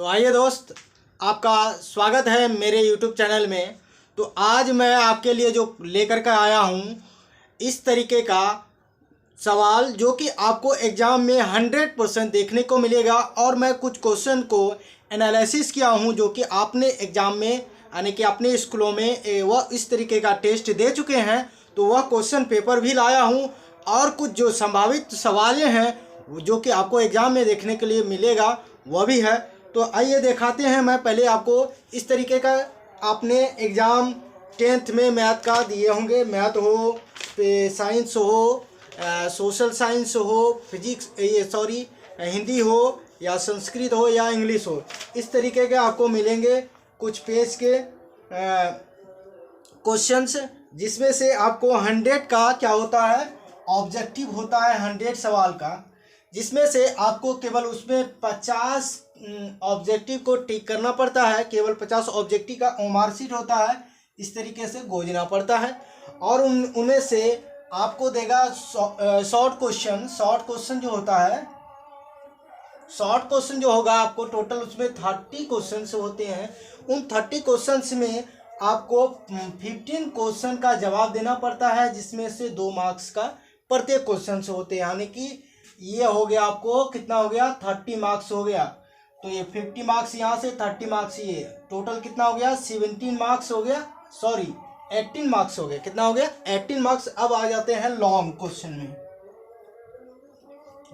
तो आइए दोस्त, आपका स्वागत है मेरे YouTube चैनल में। तो आज मैं आपके लिए जो लेकर के आया हूँ इस तरीके का सवाल जो कि आपको एग्ज़ाम में 100% देखने को मिलेगा। और मैं कुछ क्वेश्चन को एनालिसिस किया हूँ जो कि आपने एग्ज़ाम में यानी कि अपने स्कूलों में वह इस तरीके का टेस्ट दे चुके हैं, तो वह क्वेश्चन पेपर भी लाया हूँ। और कुछ जो संभावित सवालें हैं जो कि आपको एग्ज़ाम में देखने के लिए मिलेगा वह भी है। तो आइए दिखाते हैं। मैं पहले आपको इस तरीके का आपने एग्ज़ाम 10th में मैथ का दिए होंगे, मैथ हो, साइंस हो, सोशल साइंस हो, फिजिक्स हिंदी हो या संस्कृत हो या इंग्लिश हो, इस तरीके के आपको मिलेंगे कुछ पेज के क्वेश्चंस, जिसमें से आपको 100 का क्या होता है ऑब्जेक्टिव होता है 100 सवाल का, जिसमें से आपको केवल उसमें 50 ऑब्जेक्टिव को टिक करना पड़ता है। केवल 50 ऑब्जेक्टिव का मार्कशीट होता है, इस तरीके से गोजना पड़ता है। और उनमें से आपको देगा शॉर्ट क्वेश्चन जो होता है, शॉर्ट क्वेश्चन जो होगा आपको टोटल उसमें 30 क्वेश्चन होते हैं। उन 30 क्वेश्चन में आपको 15 क्वेश्चन का जवाब देना पड़ता है, जिसमें से 2 मार्क्स का प्रत्येक क्वेश्चन से होते हैं। यानी कि ये हो गया आपको कितना हो गया 30 मार्क्स हो गया। तो ये 50 मार्क्स यहाँ से 30 मार्क्स, ये टोटल कितना हो गया 17 मार्क्स हो गया, 18 मार्क्स हो गए। कितना हो गया 18 मार्क्स। अब आ जाते हैं लॉन्ग क्वेश्चन में,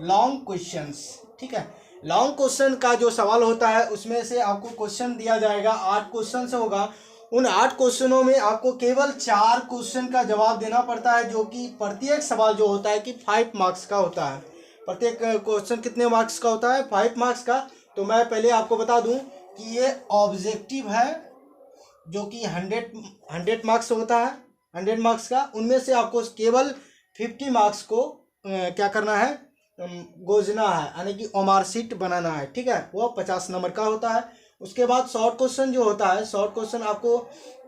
लॉन्ग क्वेश्चंस। ठीक है, लॉन्ग क्वेश्चन का जो सवाल होता है उसमें से आपको क्वेश्चन दिया जाएगा, 8 क्वेश्चन से होगा। उन 8 क्वेश्चनों में आपको केवल 4 क्वेश्चन का जवाब देना पड़ता है, जो कि प्रत्येक सवाल जो होता है कि 5 मार्क्स का होता है। प्रत्येक क्वेश्चन कितने मार्क्स का होता है 5 मार्क्स का। तो मैं पहले आपको बता दूं कि ये ऑब्जेक्टिव है जो कि 100 मार्क्स होता है, 100 मार्क्स का। उनमें से आपको केवल 50 मार्क्स को क्या करना है गोजना है, यानी कि मार्कशीट बनाना है। ठीक है, वो 50 नंबर का होता है। उसके बाद शॉर्ट क्वेश्चन जो होता है, शॉर्ट क्वेश्चन आपको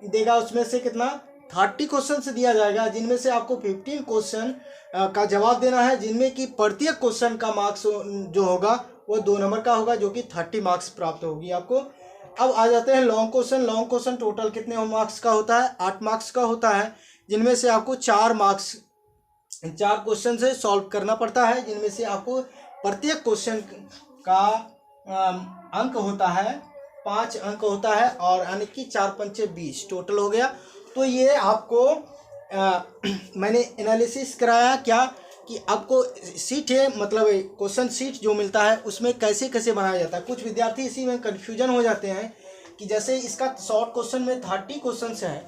देगा, उसमें से कितना 30 क्वेश्चन से दिया जाएगा, जिनमें से आपको 15 क्वेश्चन का जवाब देना है, जिनमें कि प्रत्येक क्वेश्चन का मार्क्स जो होगा वो 2 नंबर का होगा, जो कि 30 मार्क्स प्राप्त होगी आपको। अब आ जाते हैं long question. Long question total कितने मार्क्स का होता है 8 मार्क्स का होता है, जिनमें से आपको 4 क्वेश्चन से सॉल्व करना पड़ता है, जिनमें से आपको प्रत्येक क्वेश्चन का अंक होता है 5 अंक होता है, और यानी कि 4 पंचे 20 टोटल हो गया। तो ये आपको मैंने एनालिसिस कराया क्या कि आपको सीट है, मतलब क्वेश्चन सीट जो मिलता है उसमें कैसे कैसे बनाया जाता है। कुछ विद्यार्थी इसी में कन्फ्यूजन हो जाते हैं कि जैसे इसका शॉर्ट क्वेश्चन में 30 क्वेश्चन है,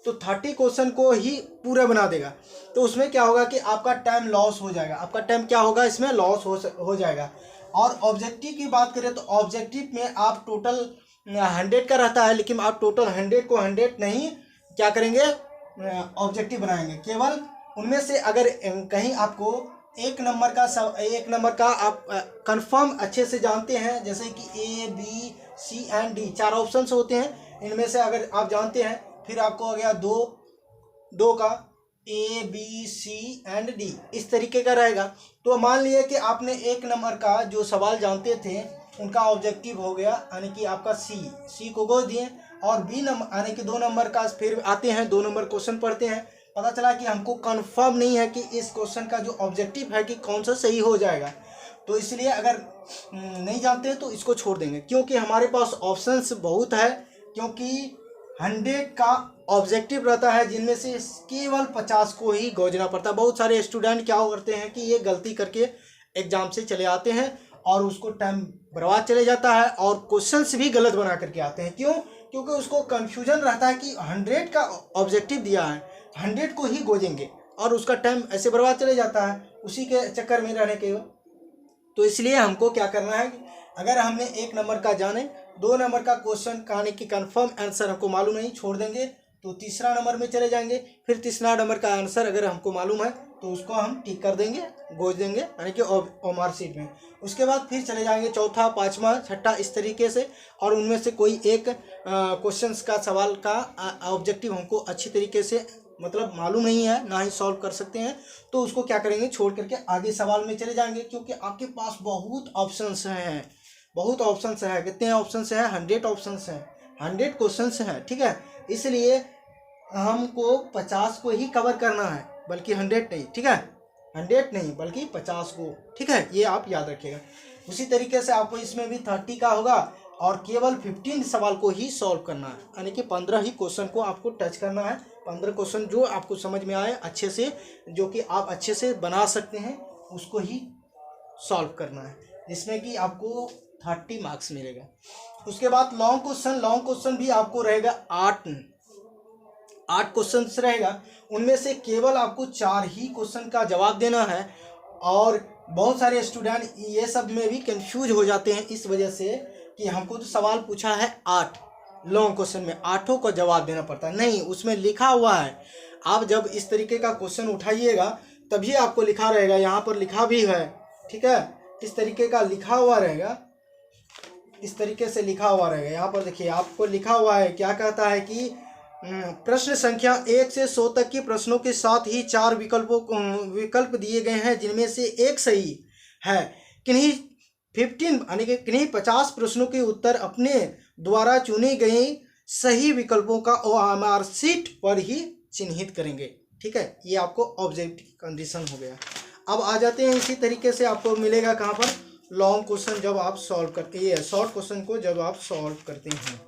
तो 30 क्वेश्चन को ही पूरा बना देगा, तो उसमें क्या होगा कि आपका टाइम लॉस हो जाएगा। आपका टाइम क्या होगा इसमें लॉस हो जाएगा। और ऑब्जेक्टिव की बात करें तो ऑब्जेक्टिव में आप टोटल 100 का रहता है, लेकिन आप टोटल 100 को 100 नहीं क्या करेंगे ऑब्जेक्टिव बनाएंगे। केवल उनमें से अगर कहीं आपको एक नंबर का आप कंफर्म अच्छे से जानते हैं, जैसे कि A, B, C and D 4 options होते हैं, इनमें से अगर आप जानते हैं, फिर आपको हो गया दो का A, B, C and D इस तरीके का रहेगा। तो मान लिए कि आपने 1 नंबर का जो सवाल जानते थे उनका ऑब्जेक्टिव हो गया, यानी कि आपका C को गोद दिए, और B नंबर यानी कि 2 नंबर का फिर आते हैं 2 नंबर क्वेश्चन पढ़ते हैं। पता चला कि हमको कंफर्म नहीं है कि इस क्वेश्चन का जो ऑब्जेक्टिव है कि कौन सा सही हो जाएगा, तो इसलिए अगर नहीं जानते हैं तो इसको छोड़ देंगे, क्योंकि हमारे पास ऑप्शंस बहुत है। क्योंकि 100 का ऑब्जेक्टिव रहता है, जिनमें से केवल 50 को ही गोजना पड़ता है। बहुत सारे स्टूडेंट क्या करते हैं कि ये गलती करके एग्जाम से चले आते हैं और उसको टाइम बर्बाद चले जाता है, और क्वेश्चंस भी गलत बना करके आते हैं। क्यों? क्योंकि उसको कन्फ्यूजन रहता है कि 100 का ऑब्जेक्टिव दिया है, 100 को ही गोजेंगे, और उसका टाइम ऐसे बर्बाद चले जाता है उसी के चक्कर में रहने के। तो इसलिए हमको क्या करना है कि अगर हमने 1 नंबर का जाने, 2 नंबर का क्वेश्चन कहने की कंफर्म आंसर हमको मालूम नहीं, छोड़ देंगे, तो तीसरा नंबर में चले जाएंगे। फिर तीसरा नंबर का आंसर अगर हमको मालूम है तो उसको हम टिक कर देंगे, गोज देंगे, यानी कि मार्कशीट में। उसके बाद फिर चले जाएंगे चौथा, पाँचवा, छठा, इस तरीके से। और उनमें से कोई एक क्वेश्चंस का सवाल का ऑब्जेक्टिव हमको अच्छी तरीके से मतलब मालूम नहीं है, ना ही सॉल्व कर सकते हैं, तो उसको क्या करेंगे छोड़ करके आगे सवाल में चले जाएंगे। क्योंकि आपके पास बहुत ऑप्शंस हैं, बहुत ऑप्शन है। कितने ऑप्शन है? 100 ऑप्शन है, 100 क्वेश्चन है, ठीक है। इसलिए हमको 50 को ही कवर करना है, बल्कि 100 नहीं, ठीक है, 100 नहीं बल्कि 50 को, ठीक है, ये आप याद रखिएगा। उसी तरीके से आपको इसमें भी 30 का होगा और केवल 15 सवाल को ही सॉल्व करना है, यानी कि 15 ही क्वेश्चन को आपको टच करना है। 15 क्वेश्चन जो आपको समझ में आए अच्छे से, जो कि आप अच्छे से बना सकते हैं, उसको ही सॉल्व करना है, जिसमें कि आपको 30 मार्क्स मिलेगा। उसके बाद लॉन्ग क्वेश्चन भी आपको रहेगा 8 क्वेश्चन रहेगा। उनमें से केवल आपको 4 ही क्वेश्चन का जवाब देना है। और बहुत सारे स्टूडेंट ये सब में भी कंफ्यूज हो जाते हैं, इस वजह से कि हमको तो सवाल पूछा है 8, लॉन्ग क्वेश्चन में 8 का जवाब देना पड़ता है। नहीं, उसमें लिखा हुआ है। आप जब इस तरीके का क्वेश्चन उठाइएगा तभी आपको लिखा रहेगा, यहाँ पर लिखा भी है, ठीक है, इस तरीके का लिखा हुआ रहेगा, इस तरीके से लिखा हुआ रहेगा। यहाँ पर देखिए आपको लिखा हुआ है, क्या कहता है कि प्रश्न संख्या 1 से 100 तक के प्रश्नों के साथ ही 4 विकल्प दिए गए हैं, जिनमें से एक सही है। किन्हीं 15 यानी कि किन्हीं 50 प्रश्नों के उत्तर अपने द्वारा चुनी गई सही विकल्पों का OMR शीट पर ही चिन्हित करेंगे, ठीक है। ये आपको ऑब्जेक्टिव कंडीशन हो गया। अब आ जाते हैं, इसी तरीके से आपको मिलेगा कहाँ पर? लॉन्ग क्वेश्चन जब आप सॉल्व करते हैं, शॉर्ट क्वेश्चन को जब आप सॉल्व करते हैं।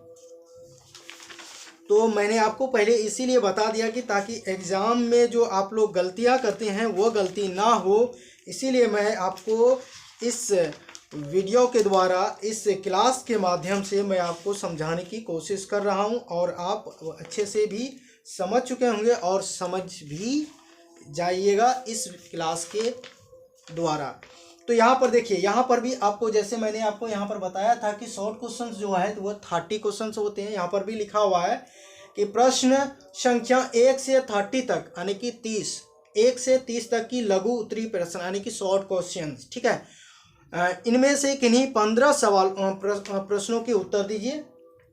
तो मैंने आपको पहले इसीलिए बता दिया कि ताकि एग्ज़ाम में जो आप लोग गलतियां करते हैं वो गलती ना हो, इसीलिए मैं आपको इस वीडियो के द्वारा, इस क्लास के माध्यम से मैं आपको समझाने की कोशिश कर रहा हूं, और आप अच्छे से भी समझ चुके होंगे और समझ भी जाइएगा इस क्लास के द्वारा। तो यहाँ पर देखिए, यहाँ पर भी आपको, जैसे मैंने आपको यहाँ पर बताया था कि शॉर्ट क्वेश्चंस जो है तो वो 30 क्वेश्चंस होते हैं। यहाँ पर भी लिखा हुआ है कि प्रश्न संख्या 1 से 30 तक, यानी कि 1 से 30 तक की लघु उत्तरीय प्रश्न, यानी कि शॉर्ट क्वेश्चंस, ठीक है। इनमें से किन्हीं 15 प्रश्नों के उत्तर दीजिए,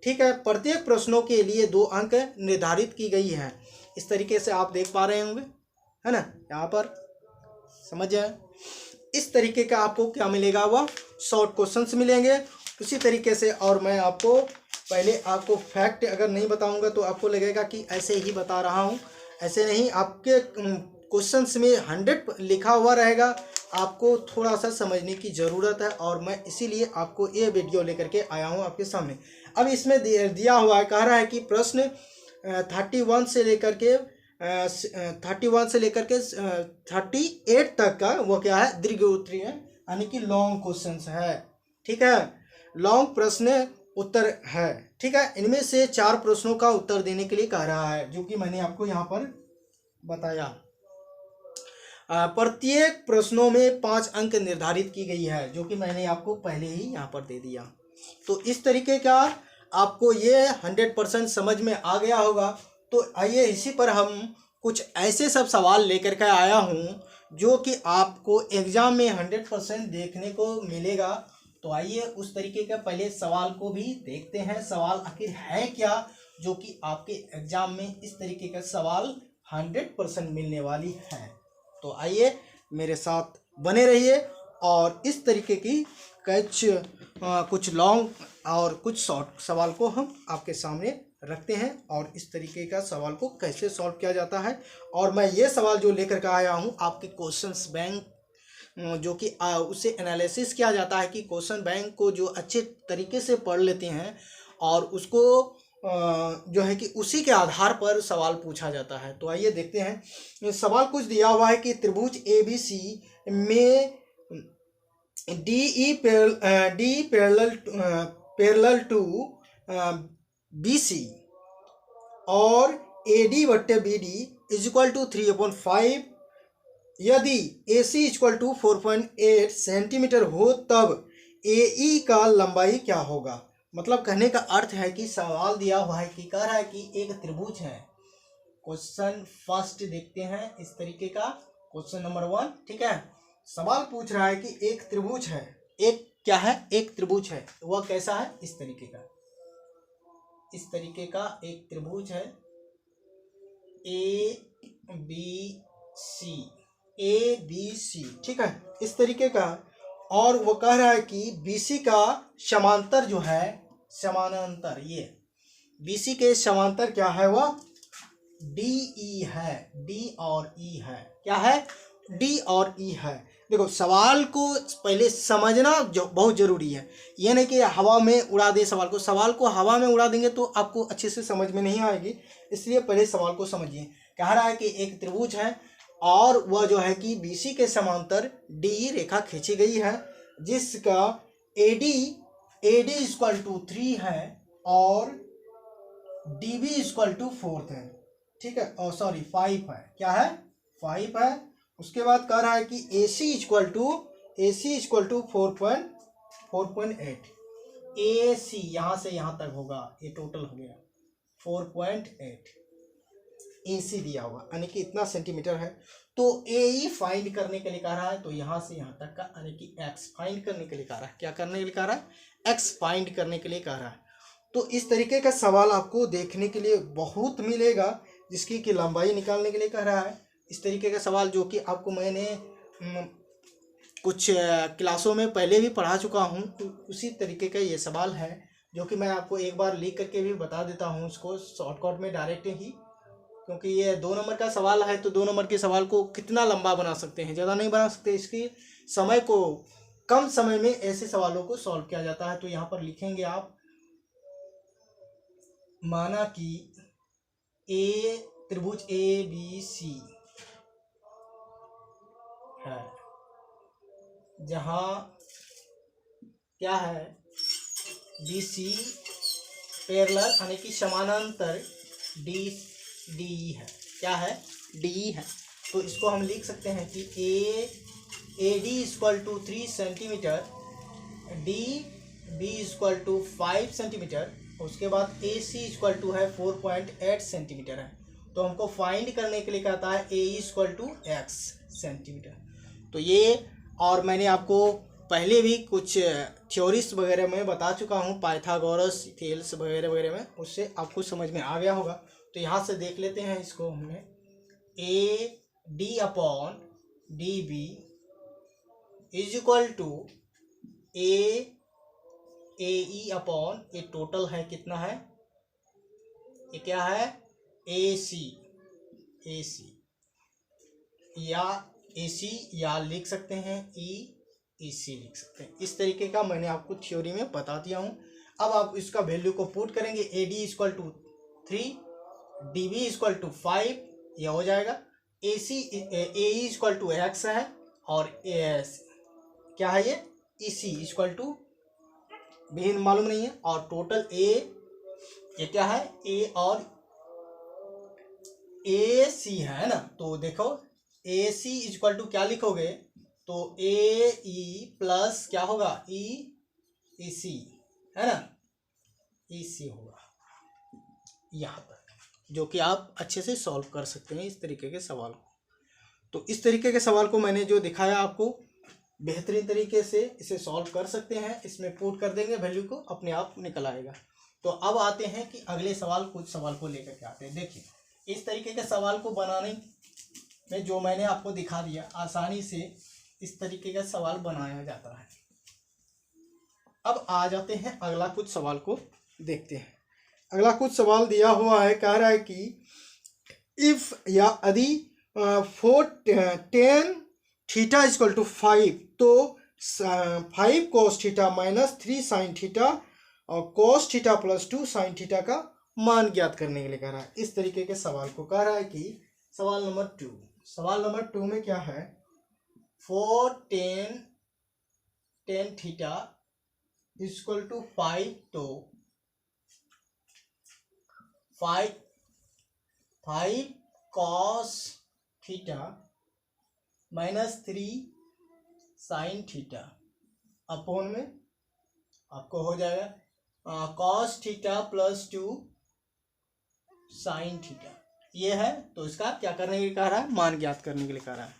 ठीक है। प्रत्येक प्रश्नों के लिए 2 अंक निर्धारित की गई है। इस तरीके से आप देख पा रहे होंगे, है ना, यहाँ पर समझ जाए। इस तरीके का आपको क्या मिलेगा? वह शॉर्ट क्वेश्चंस मिलेंगे। उसी तरीके से, और मैं आपको पहले आपको फैक्ट अगर नहीं बताऊंगा तो आपको लगेगा कि ऐसे ही बता रहा हूं, ऐसे नहीं। आपके क्वेश्चंस में 100 लिखा हुआ रहेगा, आपको थोड़ा सा समझने की ज़रूरत है, और मैं इसीलिए आपको ये वीडियो लेकर के आया हूं आपके सामने। अब इसमें दिया हुआ है, कह रहा है कि प्रश्न 31 से लेकर के 38 तक का वो क्या है? दीर्घ उत्तरीय, यानी कि लॉन्ग क्वेश्चंस है, ठीक है, लॉन्ग प्रश्न उत्तर है, ठीक है। इनमें से 4 प्रश्नों का उत्तर देने के लिए कह रहा है, जो कि मैंने आपको यहाँ पर बताया। प्रत्येक प्रश्नों में 5 अंक निर्धारित की गई है, जो कि मैंने आपको पहले ही यहाँ पर दे दिया। तो इस तरीके का आपको ये 100% समझ में आ गया होगा। तो आइए, इसी पर हम कुछ ऐसे सब सवाल लेकर के आया हूँ जो कि आपको एग्ज़ाम में 100% देखने को मिलेगा। तो आइए उस तरीके का पहले सवाल को भी देखते हैं, सवाल आखिर है क्या जो कि आपके एग्ज़ाम में इस तरीके का सवाल 100% मिलने वाली है। तो आइए मेरे साथ बने रहिए, और इस तरीके की कुछ लॉन्ग और कुछ शॉर्ट सवाल को हम आपके सामने रखते हैं, और इस तरीके का सवाल को कैसे सॉल्व किया जाता है। और मैं ये सवाल जो लेकर के आया हूँ आपके क्वेश्चंस बैंक, जो कि उससे एनालिसिस किया जाता है कि क्वेश्चन बैंक को जो अच्छे तरीके से पढ़ लेते हैं, और उसको जो है कि उसी के आधार पर सवाल पूछा जाता है। तो आइए देखते हैं। सवाल कुछ दिया हुआ है कि त्रिभुज ABC में DE पैरेलल टू BC और AD/BD = 3/5, यदि AC = 4.8 सेंटीमीटर हो तब AE का लंबाई क्या होगा। मतलब कहने का अर्थ है कि सवाल दिया हुआ है कि कह रहा है कि एक त्रिभुज है। क्वेश्चन फर्स्ट देखते हैं इस तरीके का, क्वेश्चन नंबर 1, ठीक है। सवाल पूछ रहा है कि एक त्रिभुज है, एक क्या है? एक त्रिभुज है। वह कैसा है? इस तरीके का, इस तरीके का एक त्रिभुज है ABC, ठीक है, इस तरीके का। और वो कह रहा है कि BC का समांतर जो है, समानांतर, ये BC के समांतर क्या है, वह DE है। D और E है, क्या है, D और E है। देखो सवाल को पहले समझना जो बहुत जरूरी है, ये नहीं कि हवा में उड़ा दे सवाल को। सवाल को हवा में उड़ा देंगे तो आपको अच्छे से समझ में नहीं आएगी, इसलिए पहले सवाल को समझिए। कह रहा है कि एक त्रिभुज है और वह जो है कि BC के समांतर DE रेखा खींची गई है, जिसका AD इक्वल टू 3 है और DB इक्वल टू 4 है, ठीक है, और सॉरी 5 है, क्या है, 5 है। उसके बाद कह रहा है कि AC इक्वल टू 4.8। AC यहाँ से यहाँ तक होगा, ये टोटल हो गया 4.8। AC दिया हुआ यानी कि इतना सेंटीमीटर है। तो AE फाइंड करने के लिए कह रहा है, तो यहाँ से यहाँ तक का यानी कि X फाइंड करने के लिए कह रहा है। क्या करने के लिए कह रहा है, X फाइंड करने के लिए कह रहा है। तो इस तरीके का सवाल आपको देखने के लिए बहुत मिलेगा, जिसकी कि लंबाई निकालने के लिए कह रहा है। इस तरीके का सवाल जो कि आपको मैंने कुछ क्लासों में पहले भी पढ़ा चुका हूँ, तो उसी तरीके का ये सवाल है, जो कि मैं आपको एक बार लिख करके भी बता देता हूँ इसको शॉर्टकट में डायरेक्ट ही, क्योंकि ये 2 नंबर का सवाल है। तो 2 नंबर के सवाल को कितना लंबा बना सकते हैं, ज़्यादा नहीं बना सकते। इसकी समय को कम समय में ऐसे सवालों को सॉल्व किया जाता है। तो यहाँ पर लिखेंगे आप, माना कि त्रिभुज ABC है, जहाँ क्या है, BC पैरेलल यानी कि समानांतर DE है, क्या है, DE है। तो इसको हम लिख सकते हैं कि AD equal to 3 centimetre, DB equal to 5 centimetre, उसके बाद AC इक्वल टू है 4.8 सेंटीमीटर है। तो हमको फाइंड करने के लिए कहता है AE equal to X centimetre. तो ये, और मैंने आपको पहले भी कुछ थ्योरीज वगैरह में बता चुका हूँ, पाइथागोरस थेल्स वगैरह वगैरह में, उससे आपको समझ में आ गया होगा। तो यहाँ से देख लेते हैं इसको हमने, AD upon DB is equal to AE upon, ये टोटल है कितना है, ये क्या है, AC या AC या लिख सकते हैं EC लिख सकते हैं। इस तरीके का मैंने आपको थ्योरी में बता दिया हूँ। अब आप इसका वैल्यू को पुट करेंगे, AD equal to 3, DB equal to 5, यह हो जाएगा। AE इक्वल टू X है, और क्या है ये, EC इक्वल टू भी मालूम नहीं है, और टोटल ये क्या है, A और AC है ना। तो देखो AC इक्वल टू क्या लिखोगे, तो AE प्लस क्या होगा, EC है ना, EC होगा यहाँ पर, जो कि आप अच्छे से सॉल्व कर सकते हैं इस तरीके के सवाल को। तो इस तरीके के सवाल को मैंने जो दिखाया आपको, बेहतरीन तरीके से इसे सॉल्व कर सकते हैं। इसमें पुट कर देंगे वैल्यू को, अपने आप निकल आएगा। तो अब आते हैं कि अगले सवाल, कुछ सवाल को लेकर के आते हैं। देखिए इस तरीके के सवाल को बनाने में जो मैंने आपको दिखा दिया, आसानी से इस तरीके का सवाल बनाया जाता है। अब आ जाते हैं अगला कुछ सवाल को देखते हैं। अगला कुछ सवाल दिया हुआ है, कह रहा है कि इफ या यदि 4tan थीटा इक्वल टू 5, तो 5 cos theta minus 3 sin theta और cos theta plus 2 sin theta का मान ज्ञात करने के लिए कह रहा है। इस तरीके के सवाल को कह रहा है कि सवाल नंबर 2, सवाल नंबर 2 में क्या है, 4tan थीटा इक्वल टू 5, तो 5 cos theta minus 3 sin theta upon में आपको हो जाएगा cos theta plus 2 sin theta, ये है। तो इसका क्या करने के लिए कह रहा है, मान ज्ञात करने के लिए कह रहा है।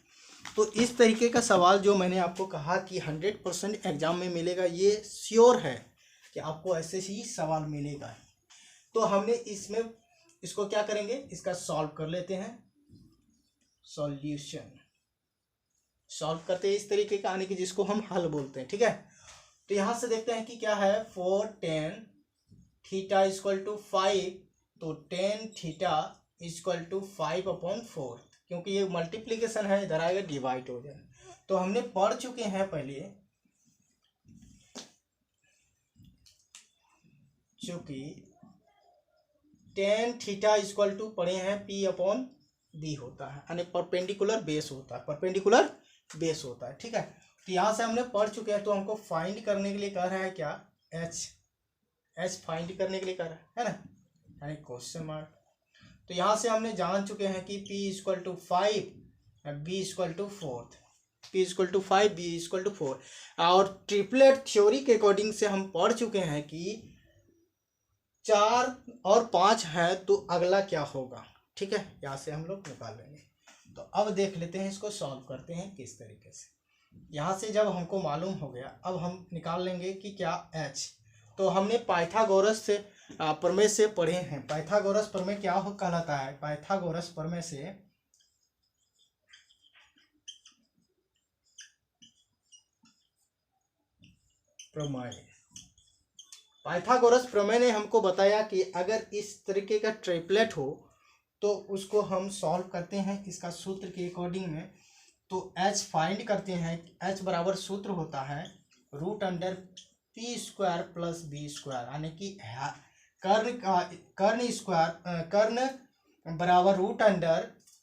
तो इस तरीके का सवाल जो मैंने आपको कहा कि 100% एग्जाम में मिलेगा, ये श्योर है कि आपको ऐसे ही सवाल मिलेगा। तो हमने इसमें इसको क्या करेंगे, इसका सॉल्व कर लेते हैं। सॉल्यूशन, सॉल्व करते हैं इस तरीके का, यानी कि जिसको हम हल बोलते हैं। ठीक है, तो यहाँ से देखते हैं कि क्या है, 4 tan थीटा इक्वल टू 5, तो tan थीटा इक्वल टू 5/4, क्योंकि ये मल्टीप्लीकेशन है, इधर आएगा डिवाइड हो जाएगा। तो हमने पढ़ चुके हैं पहले, चूंकि tan थीटा इक्वल टू पढ़े हैं P/B होता है, यानी परपेंडिकुलर बेस होता है, परपेंडिकुलर बेस होता है। ठीक है, तो यहाँ से हमने पढ़ चुके हैं, तो हमको फाइंड करने के लिए कह रहा है क्या, एच फाइंड करने के लिए कह रहा है ना, यानी क्वेश्चन मार्क। तो यहाँ से हमने जान चुके हैं कि P equal to 5, B equal to 4, P equal to 5, B equal to 4। और ट्रिपलेट थ्योरी के अकॉर्डिंग से हम पढ़ चुके हैं कि 4 और 5 है, तो अगला क्या होगा। ठीक है, यहाँ से हम लोग निकाल लेंगे। तो अब देख लेते हैं, इसको सॉल्व करते हैं किस तरीके से। यहाँ से जब हमको मालूम हो गया, अब हम निकाल लेंगे कि क्या h, तो हमने पाइथागोरस से प्रमेय से पढ़े हैं। पाइथागोरस प्रमेय क्या हो कहलाता है, पाइथागोरस प्रमेय से पाइथागोरस प्रमेय ने हमको बताया कि अगर इस तरीके का ट्रिपलेट हो तो उसको हम सॉल्व करते हैं इसका सूत्र के अकॉर्डिंग में। तो h फाइंड करते हैं, h बराबर सूत्र होता है √p² प्लस b स्क्वायर, यानी कि कर्ण बराबर √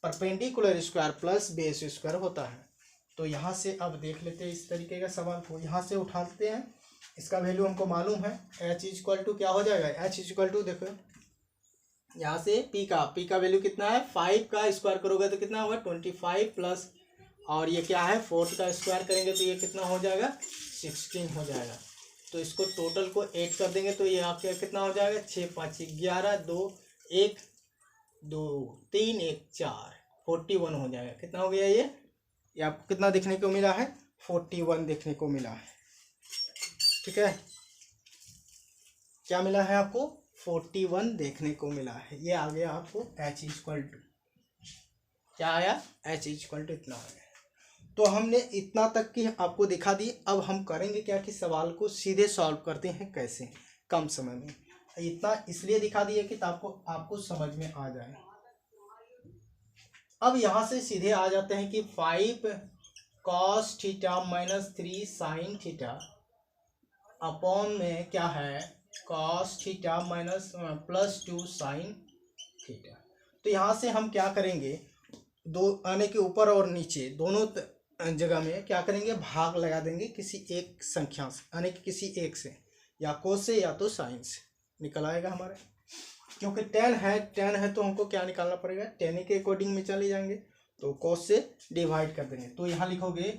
perpendicular square plus base square होता है। तो यहाँ से अब देख लेते हैं इस तरीके का सवाल को, यहाँ से उठाते हैं, इसका वैल्यू हमको मालूम है, h इक्वल टू क्या हो जाएगा, h इक्वल टू देखो यहाँ से p का वैल्यू कितना है, 5 का स्क्वायर करोगे तो कितना होगा 25 प्लस, और ये क्या है 4 का स्क्वायर करेंगे तो ये कितना हो जाएगा 16 हो जाएगा। तो इसको टोटल को 8 कर देंगे तो ये आपका कितना हो जाएगा 6 5 11 2 1 2 3 1 4 41 हो जाएगा। कितना हो गया ये आपको कितना देखने को मिला है, 41 देखने को मिला है। ठीक है, क्या मिला है आपको, 41 देखने को मिला है। ये आ गया आपको h इक्वल टू क्या आया, h इक्वल टू इतना आ गया। तो हमने इतना तक की आपको दिखा दी। अब हम करेंगे क्या कि सवाल को सीधे सॉल्व करते हैं कैसे, कम समय में। इतना इसलिए दिखा दिया कि आपको समझ में आ जाए। अब यहाँ से सीधे आ जाते हैं कि 5 cos theta minus 3 sin theta upon में क्या है cos theta minus +2 sin theta. तो यहाँ से हम क्या करेंगे, दो आने के ऊपर और नीचे दोनों जगह में क्या करेंगे, भाग लगा देंगे किसी एक संख्या से, यानी कि किसी एक से, या कोस से या तो साइन से निकल आएगा हमारे। क्योंकि tan है तो हमको क्या निकालना पड़ेगा, tan के अकॉर्डिंग में चले जाएंगे, तो कोस से डिवाइड कर देंगे। तो यहाँ लिखोगे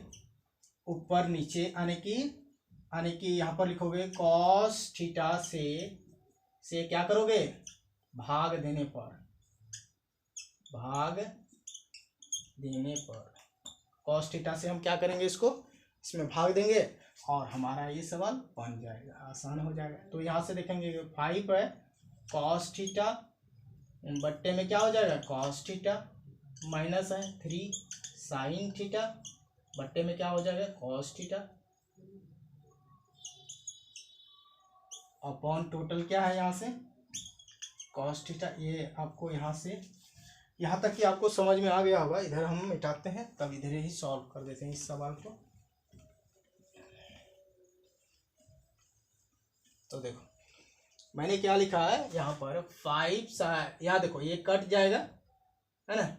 ऊपर नीचे, यानी कि यहाँ पर लिखोगे cos थीटा से क्या करोगे, भाग देने पर cos थीटा से हम क्या करेंगे, इसमें भाग देंगे और हमारा ये सवाल बन जाएगा, आसान हो जाएगा। तो यहाँ से देखेंगे 5 है cos थीटा बट्टे में क्या हो जाएगा cos थीटा, माइनस है 3 sin थीटा बट्टे में क्या हो जाएगा cos थीटा, अपॉन टोटल क्या है यहाँ से cos थीटा। ये आपको यहाँ से यहाँ तक कि आपको समझ में आ गया होगा। इधर हम मिटाते हैं, तब इधर ही सॉल्व कर देते हैं इस सवाल को। तो देखो मैंने क्या लिखा है यहाँ पर 5, यहाँ देखो ये कट जाएगा है ना,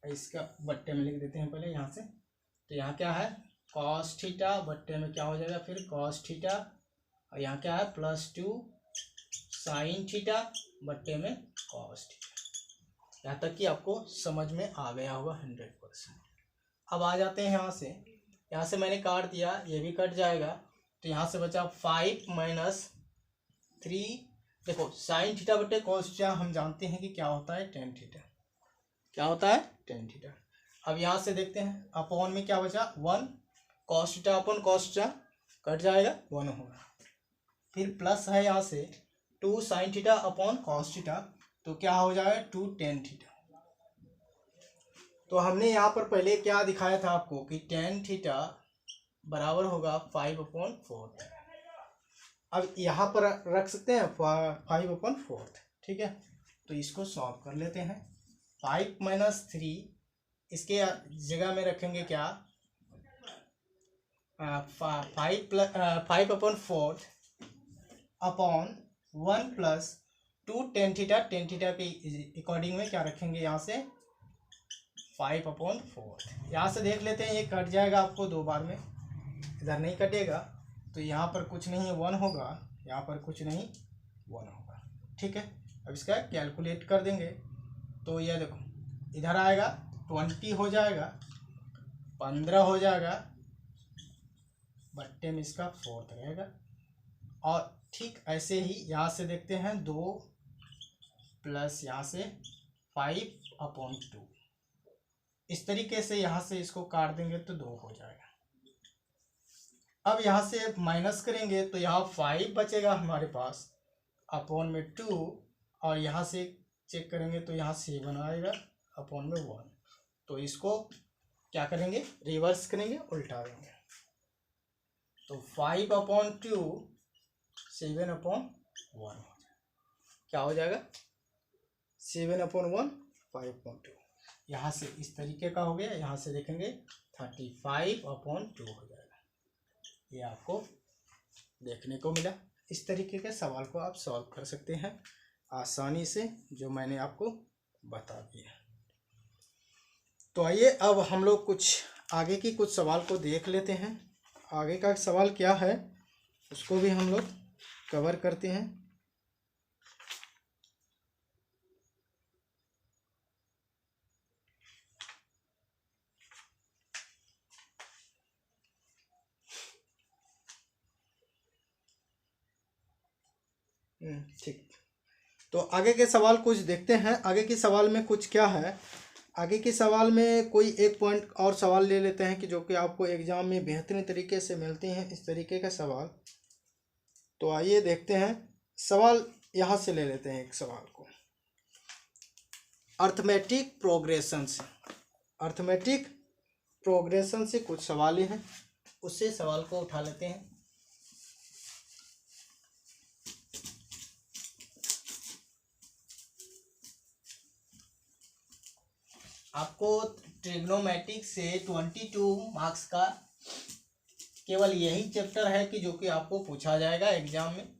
इसका बट्टे में लिख देते हैं पहले यहाँ से। तो यहाँ क्या है cos थीटा बट्टे में क्या हो जाएगा फिर cos थीटा, और यहाँ क्या है +2 sin थीटा बट्टे में cos थीटा। यहाँ तक कि आपको समझ में आ गया होगा 100%। अब आ जाते हैं यहाँ से मैंने काट दिया, ये भी कट जाएगा। तो यहाँ से बचा 5 - 3, देखो sin थीटा बटे cos थीटा हम जानते हैं कि क्या होता है tan थीटा, क्या होता है tan थीटा। अब यहाँ से देखते हैं अपॉन में क्या बचा 1 cos theta upon cos theta cut जाएगा 1 होगा, फिर प्लस है यहाँ से 2 sin theta upon cos theta, तो क्या हो जाएगा 2 tan थीटा। तो हमने यहाँ पर पहले क्या दिखाया था आपको कि tan थीटा बराबर होगा 5/4। अब यहाँ पर रख सकते हैं 5/4, ठीक है। तो इसको सॉल्व कर लेते हैं। 5 - 3 इसके जगह में रखेंगे क्या, 5/4 upon 1 + 2 tan theta. tan theta के अकॉर्डिंग में क्या रखेंगे यहाँ से 5/4। यहाँ से देख लेते हैं, ये कट जाएगा आपको 2 बार में, इधर नहीं कटेगा तो यहाँ पर कुछ नहीं 1 होगा, यहाँ पर कुछ नहीं 1 होगा, ठीक है। अब इसका कैलकुलेट कर देंगे तो यह देखो इधर आएगा 20 हो जाएगा, 15 हो जाएगा, बट्टे में इसका 4 रहेगा। और ठीक ऐसे ही यहाँ से देखते हैं 2 प्लस यहाँ से 5/2, इस तरीके से यहाँ से इसको काट देंगे तो 2 हो जाएगा। अब यहाँ से माइनस करेंगे तो यहाँ 5 बचेगा हमारे पास, अपॉन में 2, और यहाँ से चेक करेंगे तो यहाँ 7 आएगा, अपॉन में 1। तो इसको क्या करेंगे, रिवर्स करेंगे, उल्टा देंगे। तो 5/2 7/1 हो जाएगा। क्या हो जाएगा 7/1 5/2। यहाँ से इस तरीके का हो गया, यहाँ से देखेंगे 35/2 हो जाएगा। ये आपको देखने को मिला। इस तरीके के सवाल को आप सॉल्व कर सकते हैं आसानी से, जो मैंने आपको बता दिया। तो आइए अब हम लोग कुछ आगे की कुछ सवाल को देख लेते हैं। आगे का सवाल क्या है उसको भी हम लोग कवर करते हैं। ठीक, तो आगे के सवाल कुछ देखते हैं। आगे के सवाल में कुछ क्या है, आगे के सवाल में कोई एक पॉइंट और सवाल ले लेते हैं कि जो कि आपको एग्जाम में बेहतरीन तरीके से मिलते हैं, इस तरीके का सवाल। तो आइए देखते हैं सवाल, यहाँ से ले लेते हैं एक सवाल को। अर्थमेटिक प्रोग्रेशन से कुछ सवाल हैं, उससे सवाल को उठा लेते हैं। आपको ट्रिग्नोमेट्रिक से 22 मार्क्स का केवल यही चैप्टर है कि जो कि आपको पूछा जाएगा एग्जाम में,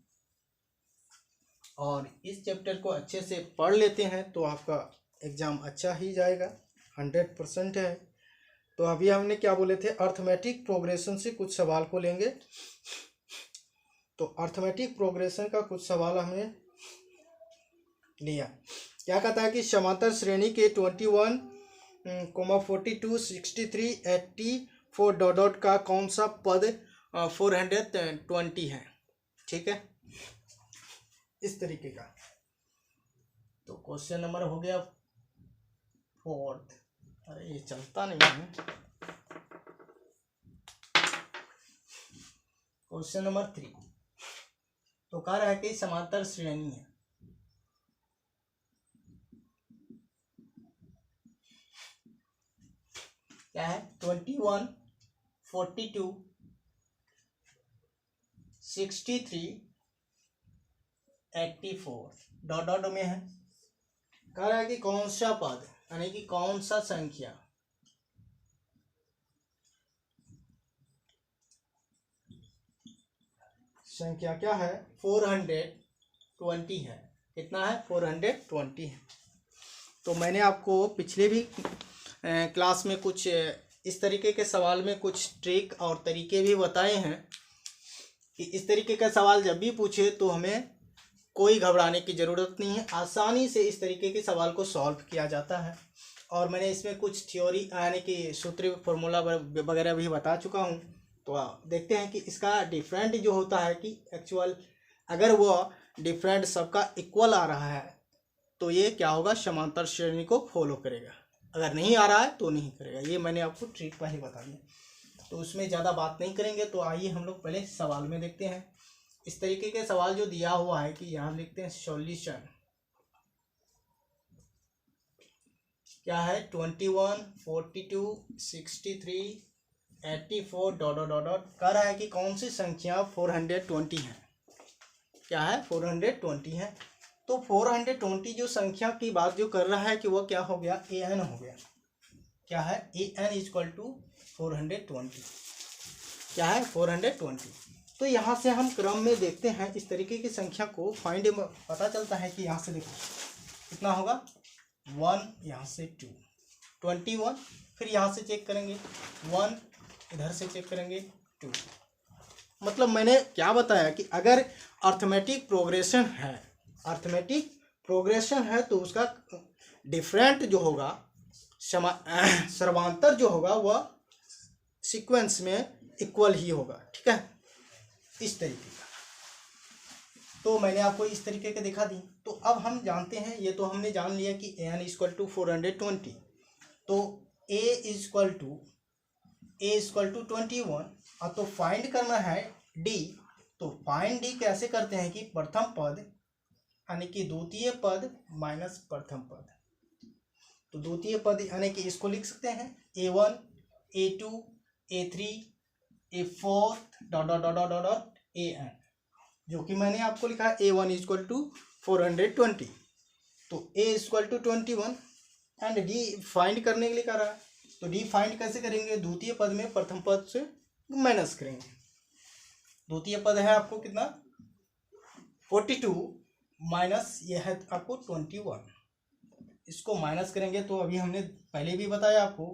और इस चैप्टर को अच्छे से पढ़ लेते हैं तो आपका एग्जाम अच्छा ही जाएगा, 100% है। तो अभी हमने क्या बोले थे, अर्थमेटिक प्रोग्रेशन से कुछ सवाल को लेंगे। तो अर्थमेटिक प्रोग्रेशन का कुछ सवाल हमने लिया। क्या कहता है कि समांतर श्रेणी के 21, 42, 63, 84 डॉट का कौन सा पद 420 है, ठीक है, इस तरीके का। तो क्वेश्चन नंबर हो गया 4। अरे ये चलता नहीं है। क्वेश्चन नंबर 3 तो कह रहा है कि समांतर श्रेणी है, क्या है 21, 42, 63, 84 डॉट में है। कह रहा है कि कौन सा पद यानी कि कौन सा संख्या क्या है 420 है। कितना है 420 है। तो मैंने आपको पिछले भी क्लास में कुछ इस तरीके के सवाल में कुछ ट्रिक और तरीके भी बताए हैं कि इस तरीके का सवाल जब भी पूछे तो हमें कोई घबराने की ज़रूरत नहीं है, आसानी से इस तरीके के सवाल को सॉल्व किया जाता है। और मैंने इसमें कुछ थ्योरी यानी कि सूत्र फॉर्मूला वगैरह भी बता चुका हूँ। तो देखते हैं कि इसका डिफरेंट जो होता है कि एक्चुअल अगर वो डिफरेंट सबका इक्वल आ रहा है तो ये क्या होगा, समांतर श्रेणी को फॉलो करेगा, अगर नहीं आ रहा है तो नहीं करेगा। ये मैंने आपको ट्रिक पहले बता दिया, तो उसमें ज़्यादा बात नहीं करेंगे। तो आइए हम लोग पहले सवाल में देखते हैं। इस तरीके के सवाल जो दिया हुआ है कि यहाँ लिखते हैं सॉल्यूशन। क्या है 21, 42, 63, 84 डॉट डॉट डॉट डॉट कह रहा है कि कौन सी संख्या 420 है। क्या है 420 है। तो 420 जो संख्या की बात जो कर रहा है कि वो क्या हो गया an हो गया। क्या है an इक्वल टू 420। क्या है 420। तो यहाँ से हम क्रम में देखते हैं इस तरीके की संख्या को फाइंड पता चलता है कि यहाँ से देखो कितना होगा 1, यहाँ से 2, 21, फिर यहाँ से चेक करेंगे 1, इधर से चेक करेंगे 2। मतलब मैंने क्या बताया कि अगर अर्थमेटिक प्रोग्रेशन है तो उसका डिफरेंट जो होगा सर्वांतर जो होगा वह सीक्वेंस में इक्वल ही होगा। ठीक है, इस तरीके का। तो मैंने आपको इस तरीके के दिखा दी। तो अब हम जानते हैं, ये तो हमने जान लिया कि an इक्वल टू 420, तो a इक्वल टू 21। अब तो फाइंड करना है d। तो फाइंड d कैसे करते हैं कि प्रथम पद यानी कि द्वितीय पद माइनस प्रथम पद। तो द्वितीय पद यानी कि इसको लिख सकते हैं a1, a2, a3, a4 dot dot dot dot dot an, जो कि मैंने आपको लिखा है a1 इक्वल टू 420। तो a equal to 21 and d find करने के लिए कह रहा है। तो d फाइंड कैसे करेंगे, द्वितीय पद में प्रथम पद से माइनस करेंगे। द्वितीय पद है आपको कितना 42 माइनस ये है आपको 21, इसको माइनस करेंगे तो अभी हमने पहले भी बताया आपको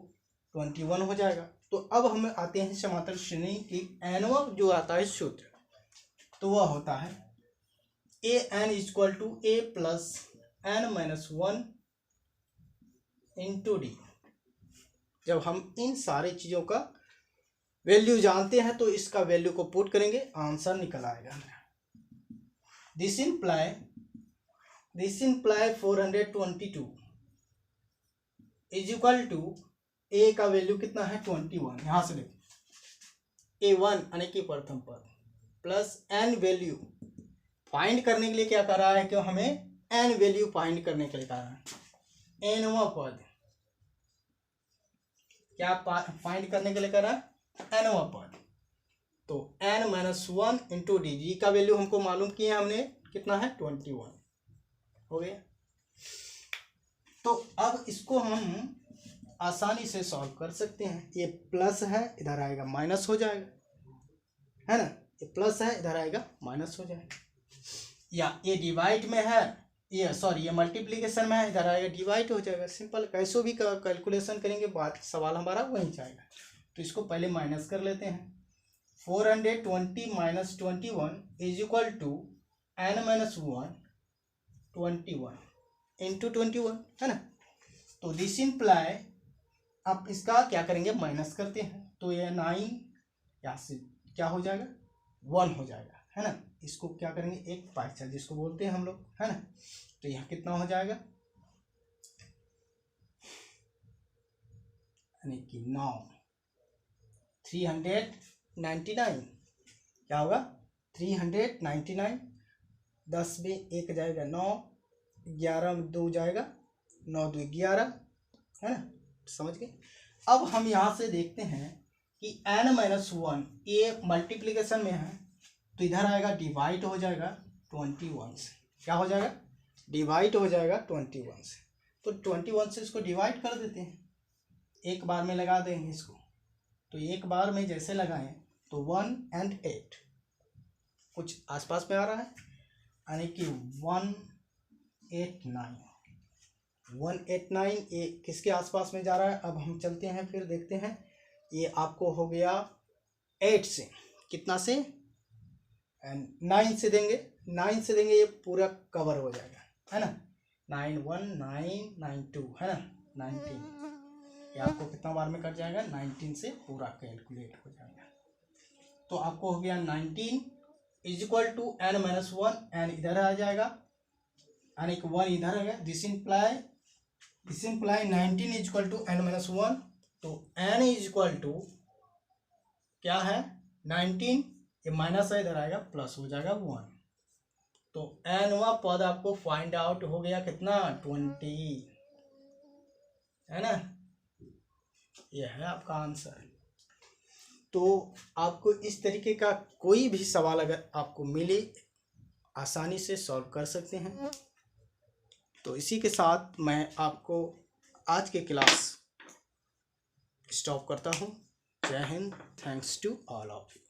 21 हो जाएगा। तो अब हम आते हैं समांतर श्रेणी की एनवा जो आता है सूत्र, तो वह होता है A N equal to A plus N minus 1 into D. जब हम इन सारी चीज़ों का वैल्यू जानते हैं तो इसका वैल्यू को पुट करेंगे, आंसर निकल आएगा। This imply 422 is equal to A का वैल्यू कितना है 21। यहाँ से देखो a1 यानी कि प्रथम पद प्लस n वैल्यू फाइंड करने के लिए क्या कर रहा है कि हमें n वैल्यू फाइंड करने के लिए कह रहा है। nवां पद क्या फाइंड करने के लिए कर रहा है nवां पद। तो n माइनस 1 इंटू डी का वैल्यू हमको मालूम किया हमने कितना है 21 हो गया। तो अब इसको हम आसानी से सॉल्व कर सकते हैं। ये प्लस है इधर आएगा माइनस हो जाएगा, है ना। ये प्लस है इधर आएगा माइनस हो जाएगा, या ये डिवाइड में है ये मल्टीप्लिकेशन में है इधर आएगा डिवाइड हो जाएगा। सिंपल, कैसे भी कैलकुलेशन करेंगे बात सवाल हमारा वहीं जाएगा। तो इसको पहले माइनस कर लेते हैं। 420 minus 21 is equal to n minus 1 21 into 21, है ना। तो दिस इम्प्लाई आप इसका क्या करेंगे माइनस करते हैं तो ये 9 यहाँ से क्या हो जाएगा 1 हो जाएगा, है ना। इसको क्या करेंगे एक पाइचा जिसको बोलते हैं हम लोग, है ना। तो यहाँ कितना हो जाएगा यानी कि 9 399 क्या होगा 399। 10 में 1 जाएगा 9, 11 में 2 जाएगा 9 2 11, है ना। समझ गए। अब हम यहाँ से देखते हैं कि n माइनस 1 ये मल्टीप्लिकेशन में है तो इधर आएगा डिवाइड हो जाएगा 21 से। क्या हो जाएगा डिवाइड हो जाएगा 21 से। तो 21 से इसको डिवाइड कर देते हैं, एक बार में लगा देंगे इसको। तो एक बार में जैसे लगाएं तो 1 and 8 कुछ आसपास में आ रहा है यानी कि 189 ये किसके आसपास में जा रहा है। अब हम चलते हैं फिर देखते हैं। ये आपको हो गया 8 से, कितना से 9 से देंगे, 9 से देंगे ये पूरा कवर हो जाएगा, है ना। 91992 है ना 19, ये आपको कितना बार में कट जाएगा 19 से पूरा कैलकुलेट हो जाएगा। तो आपको हो गया 19 is equal to n minus 1, n इधर आ जाएगा यानी कि 1 इधर आ गया। This imply 19 is equal to n minus 1। तो n इज इक्वल टू क्या है 19, ये माइनस है इधर आएगा प्लस हो जाएगा 1। तो nवां पद आपको फाइंड आउट हो गया कितना 20। है ना, यह है आपका आंसर। तो आपको इस तरीके का कोई भी सवाल अगर आपको मिले आसानी से सॉल्व कर सकते हैं। तो इसी के साथ मैं आपको आज के क्लास स्टॉप करता हूँ। Jai Hind, thanks to all of you.